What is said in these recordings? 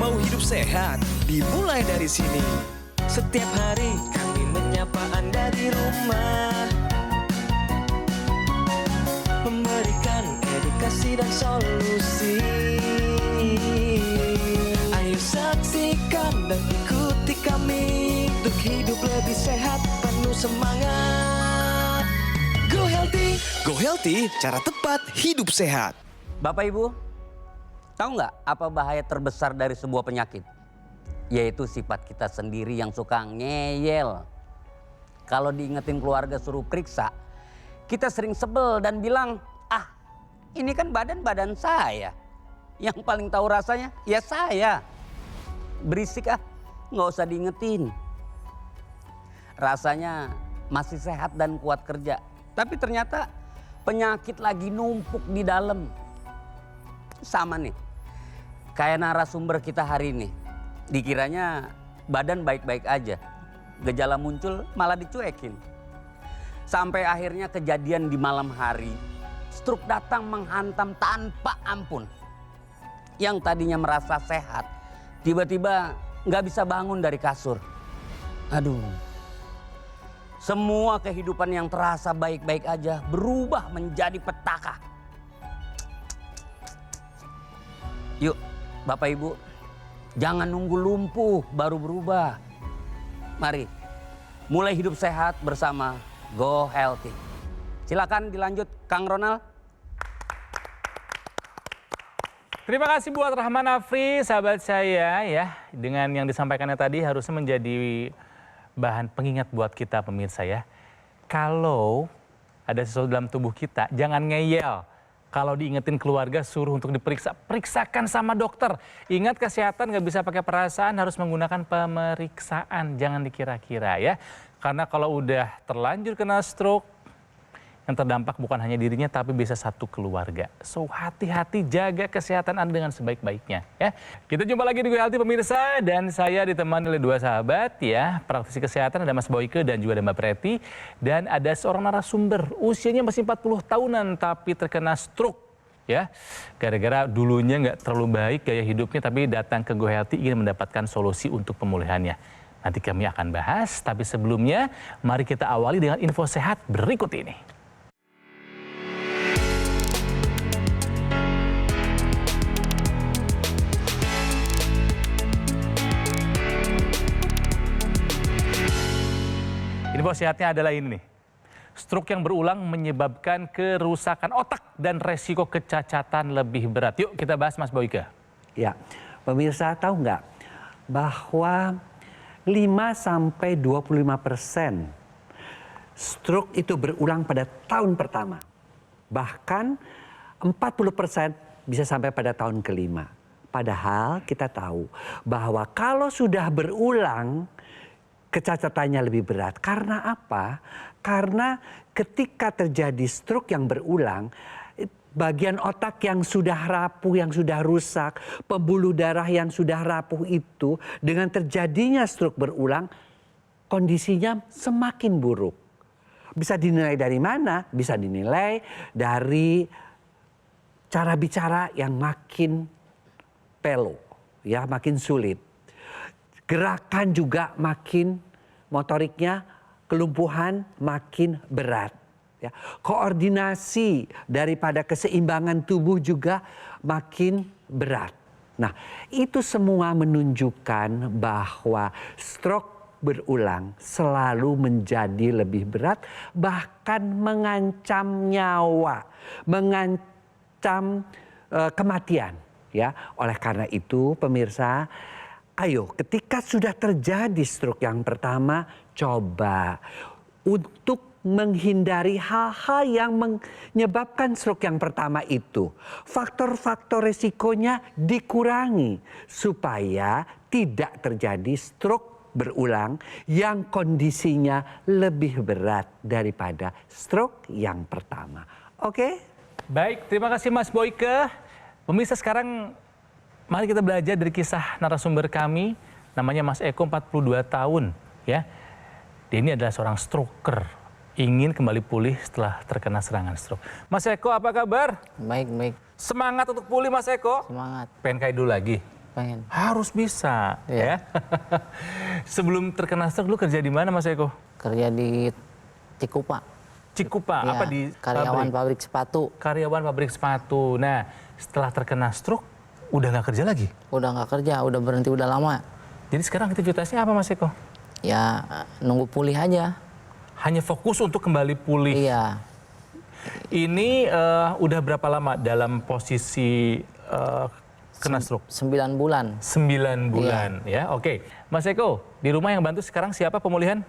Mau hidup sehat, dimulai dari sini. Setiap hari kami menyapa Anda di rumah, memberikan edukasi dan solusi. Ayo saksikan dan ikuti kami untuk hidup lebih sehat, penuh semangat. Go Healthy, cara tepat hidup sehat. Bapak Ibu, tahu nggak apa bahaya terbesar dari sebuah penyakit? Yaitu sifat kita sendiri yang suka ngeyel. Kalau diingetin keluarga suruh periksa, kita sering sebel dan bilang, ah ini kan badan saya. Yang paling tahu rasanya ya saya. Berisik ah, nggak usah diingetin. Rasanya masih sehat dan kuat kerja. Tapi ternyata penyakit lagi numpuk di dalam. Sama nih, kayak narasumber kita hari ini. Dikiranya badan baik-baik aja. Gejala muncul malah dicuekin. Sampai akhirnya kejadian di malam hari. Stroke datang menghantam tanpa ampun. Yang tadinya merasa sehat, tiba-tiba nggak bisa bangun dari kasur. Aduh. Semua kehidupan yang terasa baik-baik aja berubah menjadi petaka. Yuk, Bapak Ibu, jangan nunggu lumpuh baru berubah. Mari, mulai hidup sehat bersama Go Healthy. Silakan dilanjut, Kang Ronald. Terima kasih buat Rahman Afri, sahabat saya ya. Dengan yang disampaikannya tadi harusnya menjadi bahan pengingat buat kita pemirsa ya. Kalau ada sesuatu dalam tubuh kita, jangan ngeyel. Kalau diingetin keluarga suruh untuk diperiksa, periksakan sama dokter. Ingat kesehatan nggak bisa pakai perasaan, harus menggunakan pemeriksaan. Jangan dikira-kira ya. Karena kalau udah terlanjur kena stroke, yang terdampak bukan hanya dirinya tapi bisa satu keluarga. So hati-hati, jaga kesehatan Anda dengan sebaik-baiknya ya. Kita jumpa lagi di Go Healthy pemirsa, dan saya ditemani oleh dua sahabat ya, praktisi kesehatan, ada Mas Boyke dan juga ada Mbak Preti, dan ada seorang narasumber usianya masih 40 tahunan tapi terkena stroke ya. Gara-gara dulunya nggak terlalu baik gaya hidupnya, tapi datang ke Go Healthy ingin mendapatkan solusi untuk pemulihannya. Nanti kami akan bahas, tapi sebelumnya mari kita awali dengan info sehat berikut ini. Info sehatnya adalah ini nih. Stroke yang berulang menyebabkan kerusakan otak dan resiko kecacatan lebih berat. Yuk kita bahas Mas Boyke. Ya, pemirsa tahu nggak bahwa 5-25% stroke itu berulang pada tahun pertama. Bahkan 40% bisa sampai pada tahun kelima. Padahal kita tahu bahwa kalau sudah berulang, kecacatannya lebih berat. Karena apa? Karena ketika terjadi stroke yang berulang, bagian otak yang sudah rapuh, yang sudah rusak, pembuluh darah yang sudah rapuh itu, dengan terjadinya stroke berulang, kondisinya semakin buruk. Bisa dinilai dari mana? Bisa dinilai dari cara bicara yang makin pelo, ya, makin sulit. Gerakan juga makin, motoriknya, kelumpuhan makin berat. Ya. Koordinasi daripada keseimbangan tubuh juga makin berat. Nah, itu semua menunjukkan bahwa stroke berulang selalu menjadi lebih berat, bahkan mengancam nyawa, mengancam kematian. Ya, oleh karena itu pemirsa, ayo ketika sudah terjadi stroke yang pertama, coba untuk menghindari hal-hal yang menyebabkan stroke yang pertama itu. Faktor-faktor resikonya dikurangi supaya tidak terjadi stroke berulang yang kondisinya lebih berat daripada stroke yang pertama. Oke? Baik, terima kasih Mas Boyke. Pemirsa, sekarang mari kita belajar dari kisah narasumber kami, namanya Mas Eko, 42 tahun. Ya, dia ini adalah seorang stroker, ingin kembali pulih setelah terkena serangan stroke. Mas Eko, apa kabar? Baik. Semangat untuk pulih Mas Eko? Semangat. Pengen kayak dulu lagi? pengen. Harus bisa, Iya. ya. Sebelum terkena stroke, lu kerja di mana, Mas Eko? Kerja di Cikupa. Cikupa, Iya, apa di karyawan pabrik sepatu. Karyawan pabrik sepatu. Nah, setelah terkena stroke, udah nggak kerja lagi? Udah nggak kerja, udah berhenti udah lama. Jadi sekarang aktivitasnya apa, Mas Eko? Ya nunggu pulih aja. Hanya fokus untuk kembali pulih. Iya. Ini udah berapa lama dalam posisi kena stroke? 9 bulan. 9 bulan, ya. Oke. Mas Eko, di rumah yang bantu sekarang siapa pemulihan?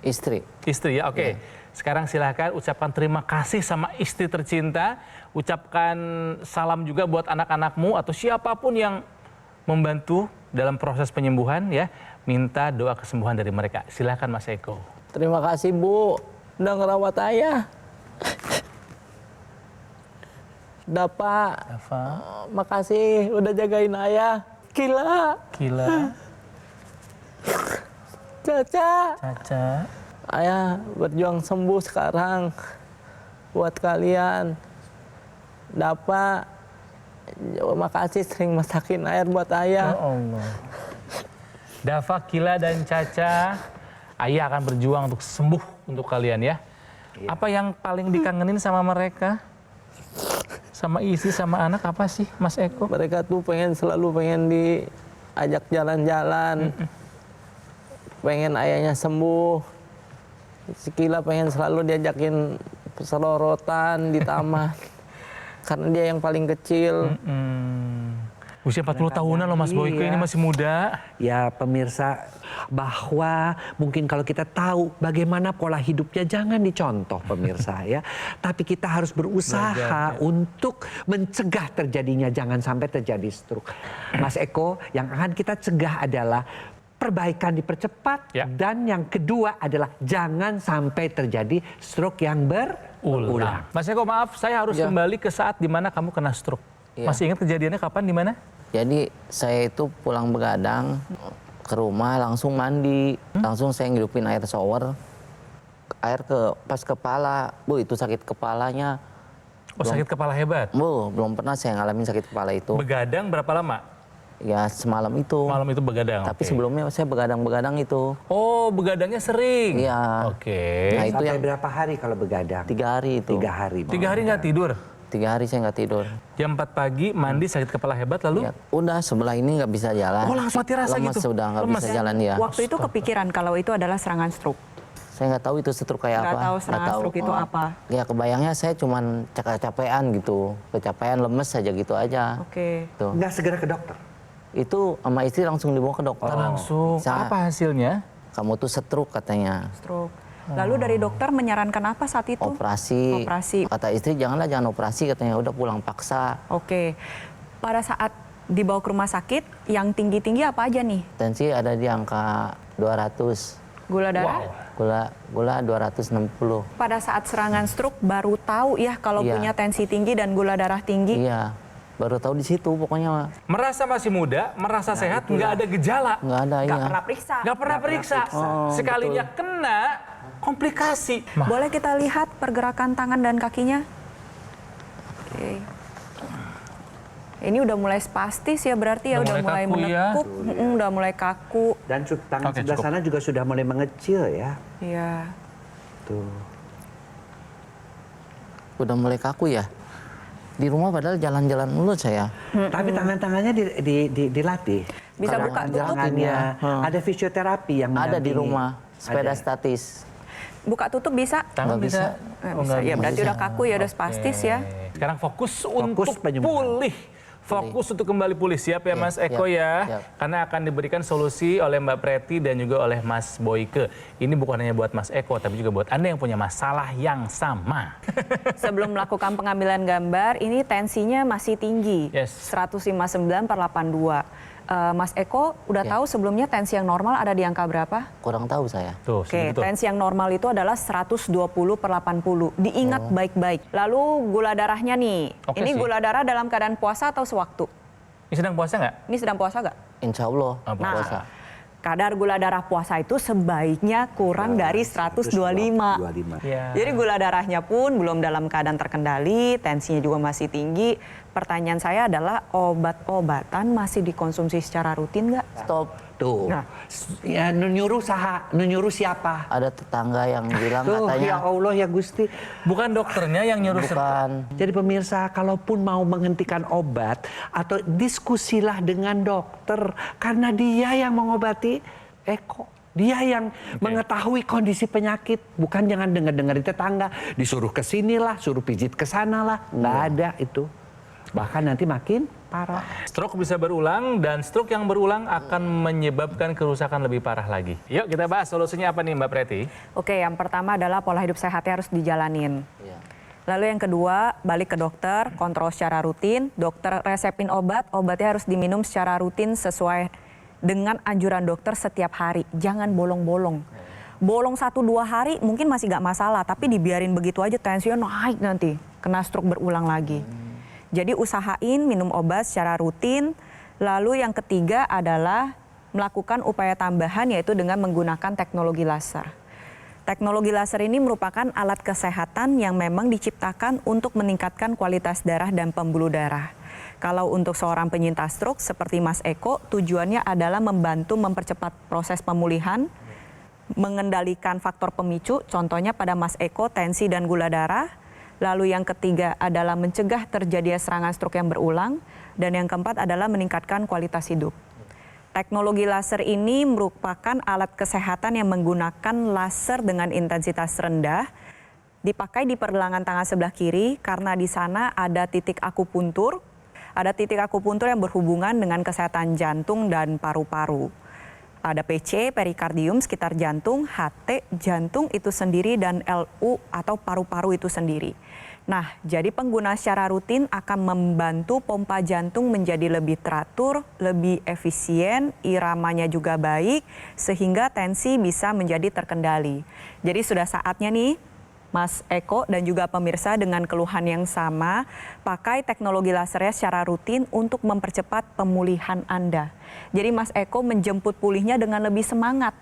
Istri. Istri, ya. Oke. Sekarang silahkan ucapkan terima kasih sama istri tercinta. Ucapkan salam juga buat anak-anakmu atau siapapun yang membantu dalam proses penyembuhan, ya. Minta doa kesembuhan dari mereka. Silahkan, Mas Eko. Terima kasih Bu, udah ngerawat ayah. Dapat. Dava, Makasih udah jagain ayah. Gila. Kila, Caca. Caca. Ayah berjuang sembuh sekarang. Buat kalian. Dapat. Makasih sering masakin air buat ayah. Ya Allah. Dava, Kila, dan Caca, ayah akan berjuang untuk sembuh untuk kalian, ya. Apa yang paling dikangenin sama mereka? Sama istri, sama anak apa sih, Mas Eko? Mereka tuh selalu pengen diajak jalan-jalan. Pengen ayahnya sembuh. Si Kila pengen selalu diajakin selorotan di taman. Karena dia yang paling kecil. Usia 40 tahunan loh Mas Boyke, ini masih muda. Ya pemirsa, bahwa mungkin kalau kita tahu bagaimana pola hidupnya jangan dicontoh pemirsa ya. Tapi kita harus berusaha untuk mencegah terjadinya, jangan sampai terjadi stroke. Mas Eko, yang akan kita cegah adalah perbaikan dipercepat. Dan yang kedua adalah jangan sampai terjadi stroke yang berulang. Mas Eko, maaf, saya harus kembali ke saat dimana kamu kena stroke. Masih ingat kejadiannya kapan, di mana? Jadi saya itu pulang begadang ke rumah langsung mandi, langsung saya ngidupin air shower, air pas kepala, Bu itu sakit kepalanya. Oh, sakit kepala hebat? Bu, belum pernah saya ngalamin sakit kepala itu. Begadang berapa lama? Ya semalam itu. Malam itu begadang. Tapi sebelumnya saya begadang-begadang itu. Oh, begadangnya sering? Iya. Oke. Nah itu Sampai yang berapa hari kalau begadang? 3 hari itu. 3 hari. 3 hari nggak tidur? 3 hari saya nggak tidur. Jam 4 pagi mandi sakit kepala hebat lalu? Ya, udah sebelah ini nggak bisa jalan. Oh, langsung mati rasa Lemes gitu? sudah nggak Lemes. bisa jalan ya. Waktu itu kepikiran kalau itu adalah serangan stroke. Saya nggak tahu itu stroke kayak Nggak apa. tahu serangan stroke itu apa. Ya kebayangnya saya cuman kecapean gitu, kecapean lemes saja gitu aja. Oke. Tuh. Nggak segera ke dokter? Itu sama istri langsung dibawa ke dokter. Langsung. Apa hasilnya? Kamu tuh stroke katanya. Stroke. Lalu dari dokter menyarankan apa saat itu? Operasi. Operasi. Kata istri jangan operasi katanya, udah pulang paksa. Oke. Pada saat dibawa ke rumah sakit, yang tinggi-tinggi apa aja nih? Tensi ada di angka 200. Gula darah? Gula 260. Pada saat serangan stroke baru tahu ya kalau Iya. punya tensi tinggi dan gula darah tinggi. Iya. Baru tahu di situ pokoknya. Merasa masih muda, merasa sehat, nggak ada gejala. Nggak ada Nggak ya. pernah periksa. Nggak pernah periksa. Sekalinya kena, komplikasi. Boleh kita lihat pergerakan tangan dan kakinya? Oke. Ini udah mulai spastis ya berarti ya, Udah udah mulai mulai kaku ya. menekuk, udah mulai kaku. Dan tangan Oke, sebelah cukup. sana juga sudah mulai mengecil ya. Iya. Tuh. Udah mulai kaku ya. Di rumah padahal jalan-jalan mulu saya. Tapi tangan-tangannya dilatih. Bisa buka tutup? Tangannya. Ada fisioterapi yang Ada di mendampingi. rumah, sepeda Ada. statis. Buka tutup bisa? Tangan Nggak bisa? Eh, Oh, bisa. nggak Ya berarti bisa. udah kaku ya, udah spastis ya. Sekarang fokus untuk penyembuhan. pulih. Fokus untuk kembali pulih. Siap ya Iya, Mas Eko siap, ya? siap. Karena akan diberikan solusi oleh Mbak Preti dan juga oleh Mas Boyke. Ini bukan hanya buat Mas Eko, tapi juga buat Anda yang punya masalah yang sama. Sebelum melakukan pengambilan gambar, ini tensinya masih tinggi. Yes. 159/82. Mas Eko udah Ya. tahu sebelumnya tensi yang normal ada di angka berapa? Kurang tahu saya. Tuh, Oke, segitu tuh. tensi yang normal itu adalah 120/80. Diingat baik-baik. Lalu gula darahnya nih. Oke Ini sih. gula darah dalam keadaan puasa atau sewaktu? Ini sedang puasa nggak? Ini sedang puasa nggak? Insya Allah Nah. puasa. Kadar gula darah puasa itu sebaiknya kurang dari 125. 125. Iya. Jadi gula darahnya pun belum dalam keadaan terkendali, tensinya juga masih tinggi. pertanyaan saya adalah obat-obatan masih dikonsumsi secara rutin nggak? Stop. Tuh, Nah. ya nyuruh siapa? Ada tetangga yang bilang Tuh, katanya ya Allah ya Gusti. Bukan dokternya yang nyuruh. bukan. Jadi pemirsa, kalaupun mau menghentikan obat atau diskusilah dengan dokter karena dia yang mengobati Eko. Dia yang mengetahui kondisi penyakit, bukan jangan dengar-dengar di tetangga, disuruh ke sinilah, suruh pijit ke sanalah, nggak ada itu. Bahkan nanti makin parah. Stroke bisa berulang dan stroke yang berulang akan menyebabkan kerusakan lebih parah lagi. Yuk kita bahas solusinya apa nih Mbak Preti? Oke, yang pertama adalah pola hidup sehatnya harus dijalanin. Lalu yang kedua, balik ke dokter, kontrol secara rutin. Dokter resepin obatnya harus diminum secara rutin sesuai dengan anjuran dokter setiap hari. Jangan bolong-bolong. Bolong 1-2 hari mungkin masih gak masalah, tapi dibiarin begitu aja tensinya naik nanti. Kena stroke berulang lagi. Jadi usahain minum obat secara rutin. Lalu yang ketiga adalah melakukan upaya tambahan yaitu dengan menggunakan teknologi laser. Teknologi laser ini merupakan alat kesehatan yang memang diciptakan untuk meningkatkan kualitas darah dan pembuluh darah. Kalau untuk seorang penyintas stroke seperti Mas Eko, tujuannya adalah membantu mempercepat proses pemulihan, mengendalikan faktor pemicu, contohnya pada Mas Eko tensi dan gula darah. Lalu yang ketiga adalah mencegah terjadinya serangan stroke yang berulang. Dan yang keempat adalah meningkatkan kualitas hidup. Teknologi laser ini merupakan alat kesehatan yang menggunakan laser dengan intensitas rendah. Dipakai di pergelangan tangan sebelah kiri karena di sana ada titik akupuntur. Ada titik akupuntur yang berhubungan dengan kesehatan jantung dan paru-paru. Ada PC, perikardium, sekitar jantung, HT, jantung itu sendiri, dan LU atau paru-paru itu sendiri. Nah, jadi pengguna secara rutin akan membantu pompa jantung menjadi lebih teratur, lebih efisien, iramanya juga baik, sehingga tensi bisa menjadi terkendali. Jadi sudah saatnya nih, Mas Eko dan juga pemirsa dengan keluhan yang sama, pakai teknologi lasernya secara rutin untuk mempercepat pemulihan Anda. Jadi Mas Eko menjemput pulihnya dengan lebih semangat,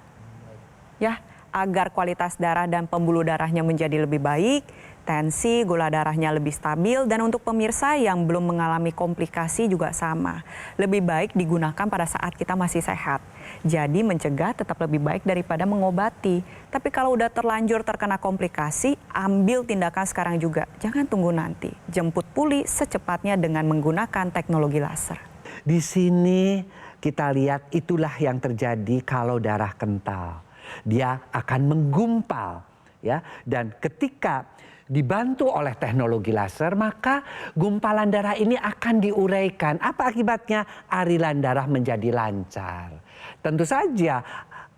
ya, agar kualitas darah dan pembuluh darahnya menjadi lebih baik, tensi, gula darahnya lebih stabil, dan untuk pemirsa yang belum mengalami komplikasi juga sama. Lebih baik digunakan pada saat kita masih sehat. Jadi mencegah tetap lebih baik daripada mengobati. Tapi kalau udah terlanjur terkena komplikasi, ambil tindakan sekarang juga. Jangan tunggu nanti. Jemput pulih secepatnya dengan menggunakan teknologi laser. Di sini kita lihat itulah yang terjadi kalau darah kental. Dia akan menggumpal, ya. Dan ketika dibantu oleh teknologi laser, maka gumpalan darah ini akan diuraikan. Apa akibatnya? Aliran darah menjadi lancar. Tentu saja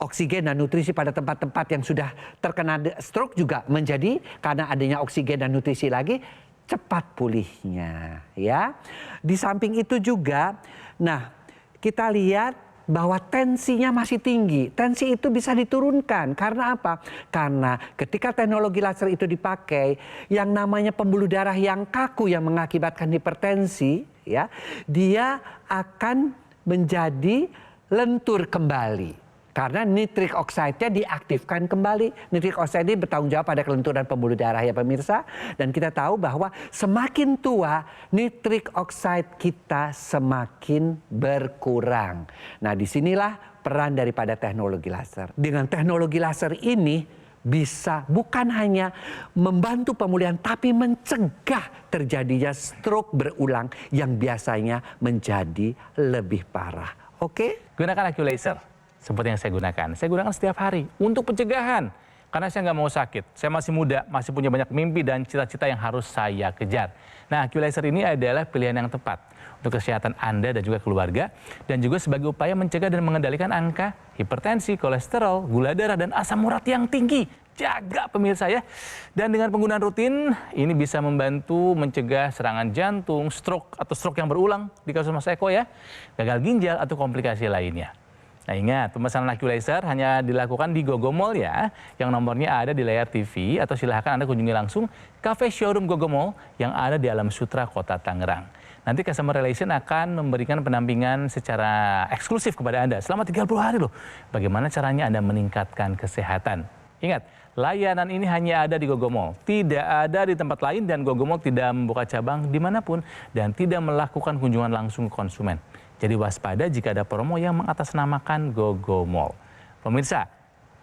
oksigen dan nutrisi pada tempat-tempat yang sudah terkena stroke juga menjadi, karena adanya oksigen dan nutrisi lagi, cepat pulihnya, ya. Di samping itu juga, nah, kita lihat bahwa tensinya masih tinggi. Tensi itu bisa diturunkan. Karena apa? Karena ketika teknologi laser itu dipakai, yang namanya pembuluh darah yang kaku yang mengakibatkan hipertensi, ya, dia akan menjadi lentur kembali. Karena nitric oxide-nya diaktifkan kembali. Nitric oxide ini bertanggung jawab pada kelenturan pembuluh darah, ya pemirsa. Dan kita tahu bahwa semakin tua, nitric oxide kita semakin berkurang. Nah, disinilah peran daripada teknologi laser. Dengan teknologi laser ini bisa bukan hanya membantu pemulihan, tapi mencegah terjadinya stroke berulang yang biasanya menjadi lebih parah. Oke? Gunakan AQ Laser. Seperti yang saya gunakan. Saya gunakan setiap hari untuk pencegahan. Karena saya nggak mau sakit. Saya masih muda, masih punya banyak mimpi dan cita-cita yang harus saya kejar. Nah, AQ Laser ini adalah pilihan yang tepat untuk kesehatan Anda dan juga keluarga. Dan juga sebagai upaya mencegah dan mengendalikan angka hipertensi, kolesterol, gula darah, dan asam urat yang tinggi. Jaga pemirsa ya. Dan dengan penggunaan rutin, ini bisa membantu mencegah serangan jantung, stroke atau stroke yang berulang di kasus Mas Eko ya. Gagal ginjal atau komplikasi lainnya. Nah, ingat, pemesanan AQ Laser hanya dilakukan di Gogomall ya, yang nomornya ada di layar TV, atau silahkan Anda kunjungi langsung Cafe Showroom Gogomall yang ada di Alam Sutra, Kota Tangerang. Nanti Customer Relation akan memberikan pendampingan secara eksklusif kepada Anda selama 30 hari loh. Bagaimana caranya Anda meningkatkan kesehatan? Ingat, Layanan ini hanya ada di Gogomall, tidak ada di tempat lain dan Gogomall tidak membuka cabang dimanapun dan tidak melakukan kunjungan langsung ke konsumen. Jadi waspada jika ada promo yang mengatasnamakan Gogomall. Pemirsa,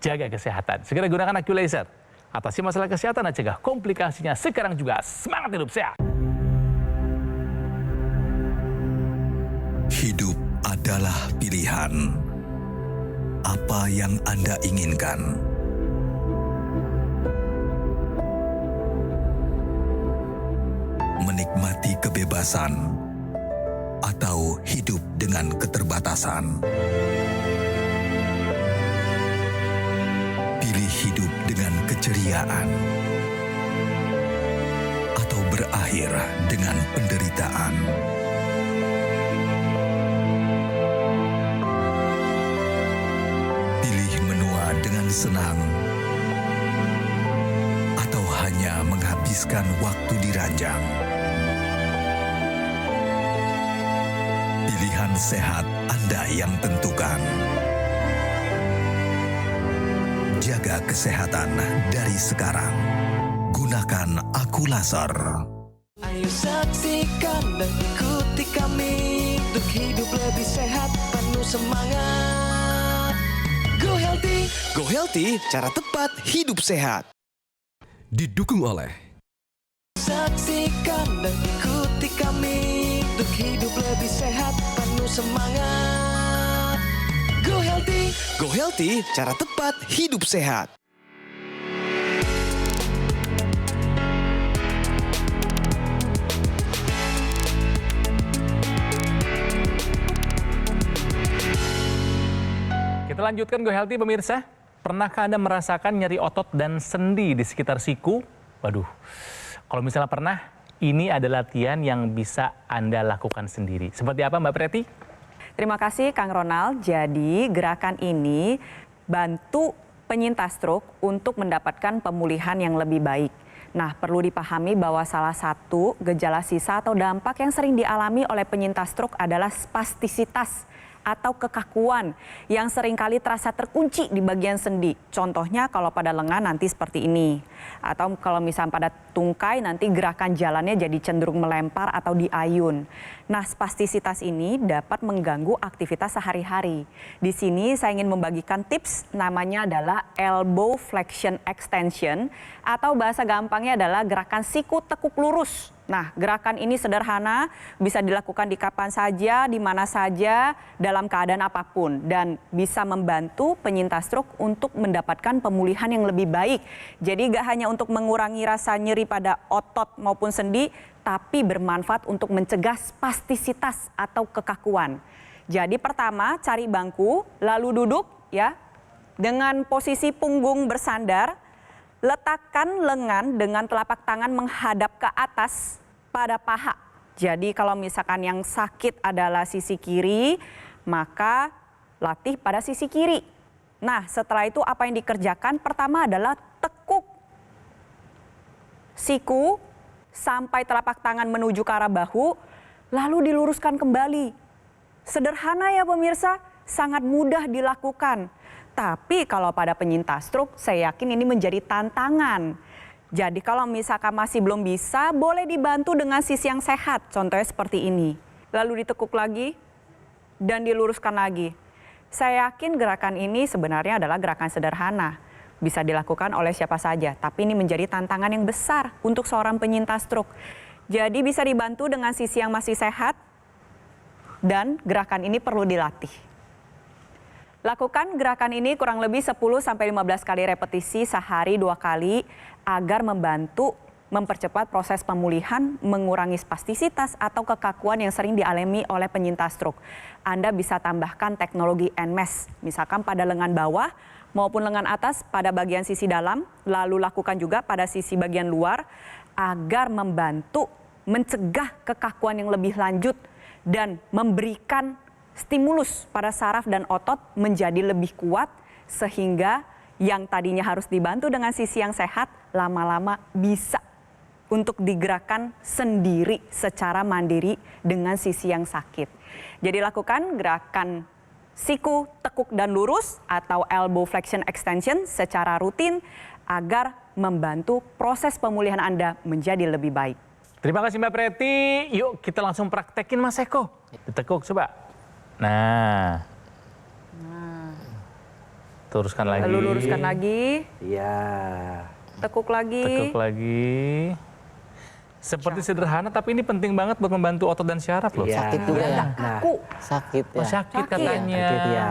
jaga kesehatan. Segera gunakan AccuLaser. Atasi masalah kesehatan dan cegah komplikasinya. Sekarang juga semangat hidup sehat. Hidup adalah pilihan. Apa yang Anda inginkan? Menikmati kebebasan atau hidup dengan keterbatasan? Pilih hidup dengan keceriaan atau berakhir dengan penderitaan? Pilih menua dengan senang atau hanya menghabiskan waktu di ranjang? Pilihan sehat Anda yang tentukan. Jaga kesehatan dari sekarang. Gunakan AccuLaser. Ayo saksikan dan ikuti kami untuk hidup lebih sehat, penuh semangat. Go Healthy, cara tepat hidup sehat. Didukung oleh Saksikan dan ikuti kami untuk hidup lebih sehat, penuh semangat. Go Healthy, cara tepat hidup sehat. Kita lanjutkan Go Healthy pemirsa. Pernahkah Anda merasakan nyeri otot dan sendi di sekitar siku? Waduh, kalau misalnya pernah, ini adalah latihan yang bisa Anda lakukan sendiri. Seperti apa Mbak Preti? Terima kasih Kang Ronald. Jadi gerakan ini bantu penyintas stroke untuk mendapatkan pemulihan yang lebih baik. Nah, perlu dipahami bahwa salah satu gejala sisa atau dampak yang sering dialami oleh penyintas stroke adalah spastisitas atau kekakuan yang seringkali terasa terkunci di bagian sendi. Contohnya kalau pada lengan nanti seperti ini. Atau kalau misalnya pada tungkai nanti gerakan jalannya jadi cenderung melempar atau diayun. Nah, spastisitas ini dapat mengganggu aktivitas sehari-hari. Di sini saya ingin membagikan tips, namanya adalah elbow flexion extension atau bahasa gampangnya adalah gerakan siku tekuk lurus. Nah, gerakan ini sederhana, bisa dilakukan di kapan saja, di mana saja, dalam keadaan apapun. Dan bisa membantu penyintas stroke untuk mendapatkan pemulihan yang lebih baik. Jadi gak hanya untuk mengurangi rasa nyeri pada otot maupun sendi, tapi bermanfaat untuk mencegah spastisitas atau kekakuan. Jadi pertama, cari bangku, lalu duduk ya, dengan posisi punggung bersandar, letakkan lengan dengan telapak tangan menghadap ke atas pada paha. Jadi kalau misalkan yang sakit adalah sisi kiri, maka latih pada sisi kiri. Nah, setelah itu apa yang dikerjakan? Pertama adalah tekuk siku sampai telapak tangan menuju ke arah bahu, lalu diluruskan kembali. Sederhana ya pemirsa, sangat mudah dilakukan. Tapi kalau pada penyintas stroke, saya yakin ini menjadi tantangan. Jadi kalau misalkan masih belum bisa, boleh dibantu dengan sisi yang sehat. Contohnya seperti ini. Lalu ditekuk lagi dan diluruskan lagi. Saya yakin gerakan ini sebenarnya adalah gerakan sederhana. Bisa dilakukan oleh siapa saja. Tapi ini menjadi tantangan yang besar untuk seorang penyintas stroke. Jadi bisa dibantu dengan sisi yang masih sehat. Dan gerakan ini perlu dilatih. Lakukan gerakan ini kurang lebih 10-15 kali repetisi sehari 2 kali agar membantu mempercepat proses pemulihan, mengurangi spastisitas atau kekakuan yang sering dialami oleh penyintas stroke. Anda bisa tambahkan teknologi NMES, misalkan pada lengan bawah maupun lengan atas pada bagian sisi dalam, lalu lakukan juga pada sisi bagian luar agar membantu mencegah kekakuan yang lebih lanjut dan memberikan stimulus pada saraf dan otot menjadi lebih kuat sehingga yang tadinya harus dibantu dengan sisi yang sehat lama-lama bisa untuk digerakkan sendiri secara mandiri dengan sisi yang sakit. Jadi lakukan gerakan siku, tekuk dan lurus atau elbow flexion extension secara rutin agar membantu proses pemulihan Anda menjadi lebih baik. Terima kasih Mbak Preti. Yuk kita langsung praktekin Mas Eko. Ditekuk coba. Nah. Teruskan lagi. Lalu luruskan lagi. Ya. Tekuk lagi. Tekuk lagi. Seperti sederhana tapi ini penting banget buat membantu otot dan syaraf loh. Ya. Sakit juga ya. Kaku. Sakit ya. Oh, sakit katanya. Sakit ya.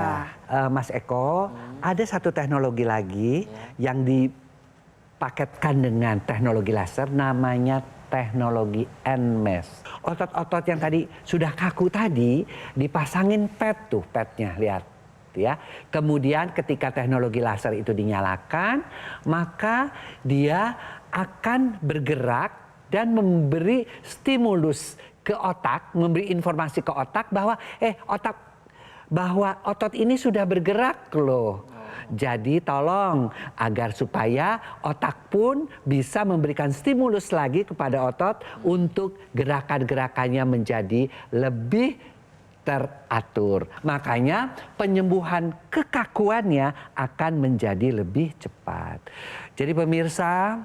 Mas Eko, ada satu teknologi lagi yang dipaketkan dengan teknologi laser, namanya teknologi NMES. Otot-otot yang tadi sudah kaku tadi dipasangin pad tuh, padnya lihat. Ya. Kemudian ketika teknologi laser itu dinyalakan, maka dia akan bergerak dan memberi stimulus ke otak, memberi informasi ke otak bahwa bahwa otot ini sudah bergerak loh. Jadi tolong agar supaya otak pun bisa memberikan stimulus lagi kepada otot untuk gerakan-gerakannya menjadi lebih teratur. Makanya penyembuhan kekakuannya akan menjadi lebih cepat. Jadi pemirsa,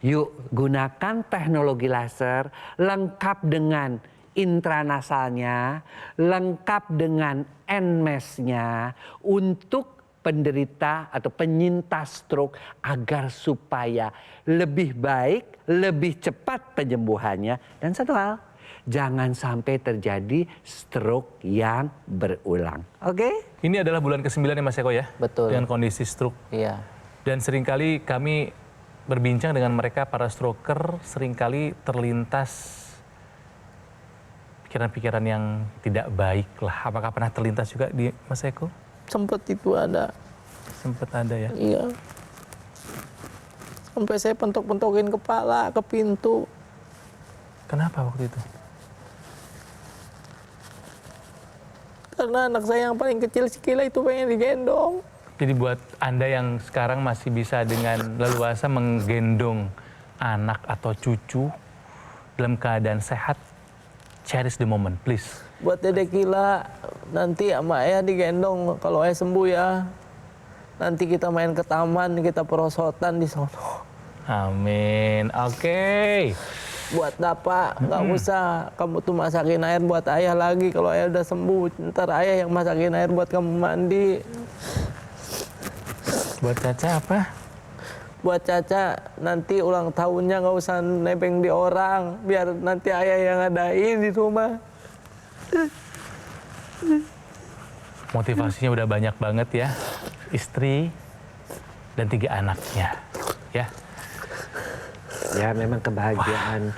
yuk gunakan teknologi laser lengkap dengan intranasalnya, lengkap dengan NMES-nya untuk penderita atau penyintas stroke agar supaya lebih baik, lebih cepat penyembuhannya. Dan satu hal, jangan sampai terjadi stroke yang berulang. Oke? Ini adalah bulan ke-9 ya Mas Eko ya? Betul. Dengan kondisi stroke. Iya. Dan seringkali kami berbincang dengan mereka para stroker, seringkali terlintas pikiran-pikiran yang tidak baik lah. Apakah pernah terlintas juga di Mas Eko? Sempet itu ada. Sempat ada ya? Iya. Sampai saya pentok-pentokin kepala ke pintu. Kenapa waktu itu? Karena anak saya yang paling kecil Sikila itu pengen digendong. Jadi buat Anda yang sekarang masih bisa dengan leluasa menggendong anak atau cucu dalam keadaan sehat, cherish the moment, please. Buat Dede Kila, nanti sama ayah digendong kalau ayah sembuh ya. Nanti kita main ke taman, kita perosotan di sono. Amin. Oke. Buat Bapak, nggak usah kamu tuh masakin air buat ayah lagi. Kalau ayah udah sembuh, ntar ayah yang masakin air buat kamu mandi. Buat Caca apa? Buat Caca, nanti ulang tahunnya nggak usah nebeng di orang. Biar nanti ayah yang ngadain di rumah. Motivasinya udah banyak banget ya. Istri dan 3 anaknya. Ya. Ya memang kebahagiaan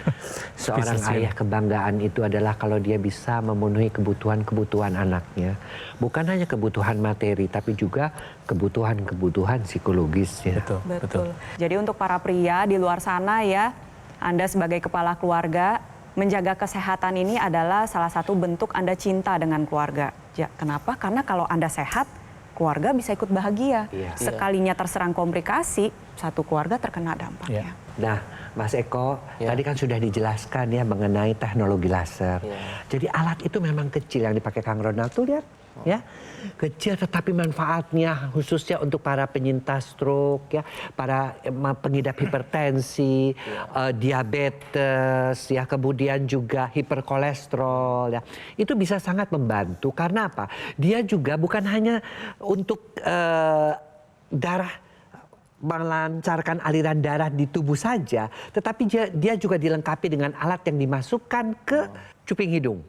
seorang ayah, kebanggaan itu adalah kalau dia bisa memenuhi kebutuhan-kebutuhan anaknya. Bukan hanya kebutuhan materi tapi juga kebutuhan-kebutuhan psikologis ya. Betul. Jadi untuk para pria di luar sana ya, Anda sebagai kepala keluarga, menjaga kesehatan ini adalah salah satu bentuk Anda cinta dengan keluarga. Ya, kenapa? Karena kalau Anda sehat, keluarga bisa ikut bahagia. Iya. Sekalinya terserang komplikasi, satu keluarga terkena dampaknya. Iya. Nah, Mas Eko, Ya. tadi kan sudah dijelaskan ya mengenai teknologi laser. Ya. Jadi alat itu memang kecil yang dipakai Kang Ronald tuh lihat, ya, kecil tetapi manfaatnya khususnya untuk para penyintas stroke, ya, para pengidap hipertensi, diabetes, ya, kemudian juga hiperkolesterol, ya, itu bisa sangat membantu karena apa? Dia juga bukan hanya untuk darah, melancarkan aliran darah di tubuh saja, tetapi dia juga dilengkapi dengan alat yang dimasukkan ke cuping hidung.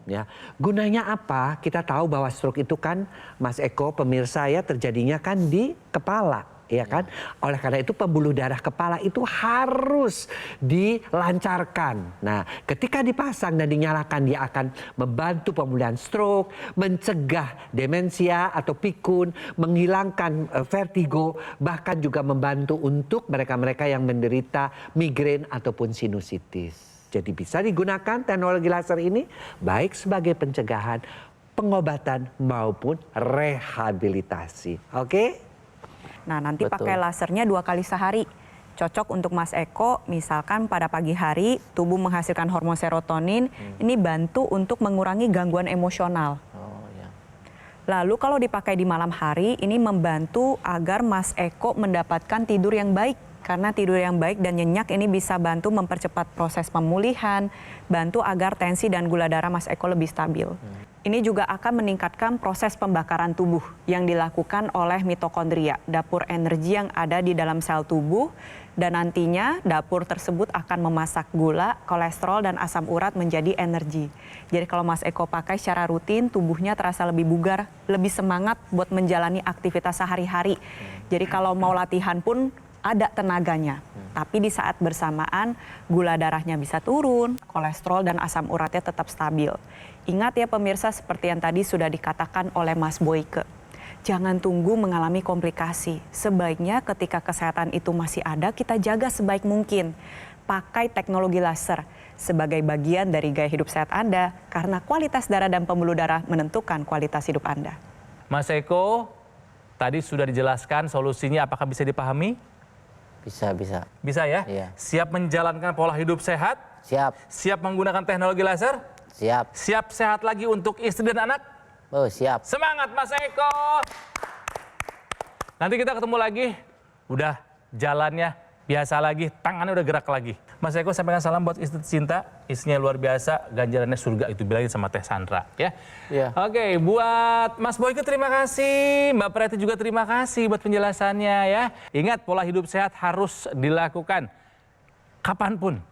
Ya, gunanya apa? Kita tahu bahwa stroke itu kan, Mas Eko, pemirsa ya, terjadinya kan di kepala, ya kan? Oleh karena itu pembuluh darah kepala itu harus dilancarkan. Nah, ketika dipasang dan dinyalakan, dia akan membantu pemulihan stroke, mencegah demensia atau pikun, menghilangkan vertigo, bahkan juga membantu untuk mereka-mereka yang menderita migrain ataupun sinusitis. Jadi bisa digunakan teknologi laser ini baik sebagai pencegahan, pengobatan maupun rehabilitasi. Oke? Nah, nanti Betul. pakai lasernya 2 kali sehari. Cocok untuk Mas Eko, misalkan pada pagi hari tubuh menghasilkan hormon serotonin, ini bantu untuk mengurangi gangguan emosional. Oh ya. Lalu kalau dipakai di malam hari, ini membantu agar Mas Eko mendapatkan tidur yang baik. Karena tidur yang baik dan nyenyak ini bisa bantu mempercepat proses pemulihan, bantu agar tensi dan gula darah Mas Eko lebih stabil. Ini juga akan meningkatkan proses pembakaran tubuh yang dilakukan oleh mitokondria, dapur energi yang ada di dalam sel tubuh, dan nantinya dapur tersebut akan memasak gula, kolesterol, dan asam urat menjadi energi. Jadi kalau Mas Eko pakai secara rutin, tubuhnya terasa lebih bugar, lebih semangat buat menjalani aktivitas sehari-hari. Jadi kalau mau latihan pun ada tenaganya, tapi di saat bersamaan gula darahnya bisa turun, kolesterol dan asam uratnya tetap stabil. Ingat ya pemirsa, seperti yang tadi sudah dikatakan oleh Mas Boyke, jangan tunggu mengalami komplikasi. Sebaiknya ketika kesehatan itu masih ada, kita jaga sebaik mungkin. Pakai teknologi laser sebagai bagian dari gaya hidup sehat Anda, karena kualitas darah dan pembuluh darah menentukan kualitas hidup Anda. Mas Eko, tadi sudah dijelaskan solusinya, apakah bisa dipahami? Bisa. Bisa ya? Iya. Siap menjalankan pola hidup sehat? Siap. Siap menggunakan teknologi laser? Siap. Siap sehat lagi untuk istri dan anak? Oh, siap. Semangat Mas Eko! Nanti kita ketemu lagi, udah jalannya biasa lagi, tangannya udah gerak lagi. Mas Eko sampaikan salam buat istri cinta, istrinya luar biasa, ganjarannya surga, itu bilangin sama Teh Sandra ya. Iya. Oke, buat Mas Boyke terima kasih, Mbak Preti juga terima kasih buat penjelasannya ya. Ingat, pola hidup sehat harus dilakukan kapanpun,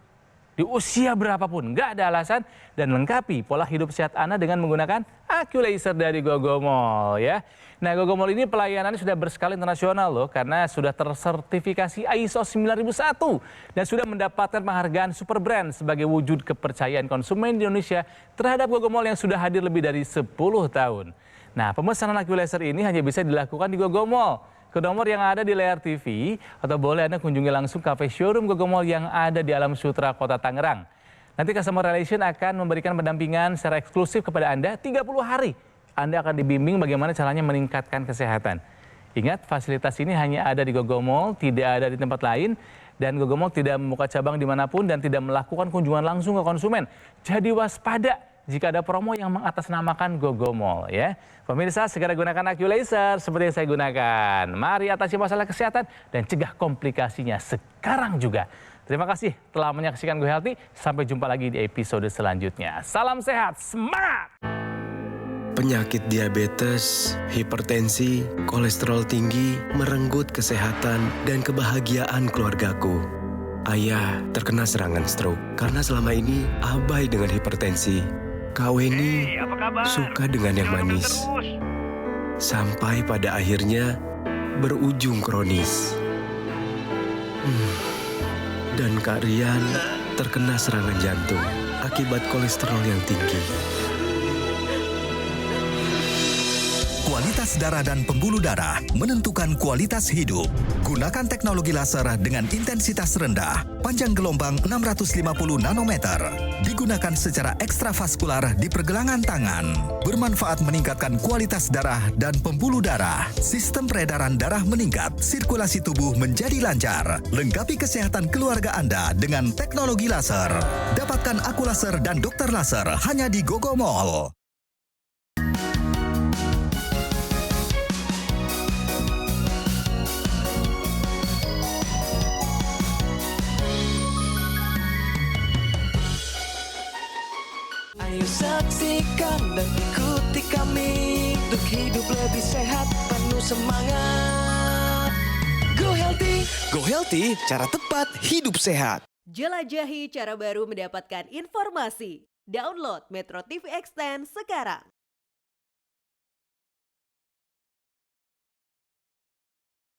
di usia berapapun, nggak ada alasan, dan lengkapi pola hidup sehat Anda dengan menggunakan AccuLaser dari Gogomall ya. Nah, Gogomall ini pelayanannya sudah berskala internasional loh, karena sudah tersertifikasi ISO 9001 dan sudah mendapatkan penghargaan Super Brand sebagai wujud kepercayaan konsumen di Indonesia terhadap Gogomall yang sudah hadir lebih dari 10 tahun. Nah, pemesanan AccuLaser ini hanya bisa dilakukan di Gogomall. Ke nomor yang ada di layar TV, atau boleh Anda kunjungi langsung kafe showroom Gogomall yang ada di Alam Sutra, Kota Tangerang. Nanti Customer Relation akan memberikan pendampingan secara eksklusif kepada Anda 30 hari. Anda akan dibimbing bagaimana caranya meningkatkan kesehatan. Ingat, fasilitas ini hanya ada di Gogomall, tidak ada di tempat lain. Dan Gogomall tidak membuka cabang dimanapun dan tidak melakukan kunjungan langsung ke konsumen. Jadi waspada jika ada promo yang mengatasnamakan Gogomall ya. Pemirsa, segera gunakan AccuLaser seperti yang saya gunakan. Mari atasi masalah kesehatan dan cegah komplikasinya sekarang juga. Terima kasih telah menyaksikan Go Healthy. Sampai jumpa lagi di episode selanjutnya. Salam sehat, semangat! Penyakit diabetes, hipertensi, kolesterol tinggi merenggut kesehatan dan kebahagiaan keluargaku. Ayah terkena serangan stroke karena selama ini abai dengan hipertensi. Kak Weni suka dengan yang manis. Sampai pada akhirnya berujung kronis. Dan Kak Rian terkena serangan jantung akibat kolesterol yang tinggi. Kualitas darah dan pembuluh darah menentukan kualitas hidup. Gunakan teknologi laser dengan intensitas rendah, panjang gelombang 650 nanometer. Digunakan secara ekstravaskular di pergelangan tangan. Bermanfaat meningkatkan kualitas darah dan pembuluh darah. Sistem peredaran darah meningkat, sirkulasi tubuh menjadi lancar. Lengkapi kesehatan keluarga Anda dengan teknologi laser. Dapatkan AccuLaser dan Dokter Laser hanya di Gogomall. Ayo saksikan dan ikuti kami untuk hidup lebih sehat, penuh semangat. Go Healthy, cara tepat hidup sehat. Jelajahi cara baru mendapatkan informasi. Download Metro TV Extend sekarang.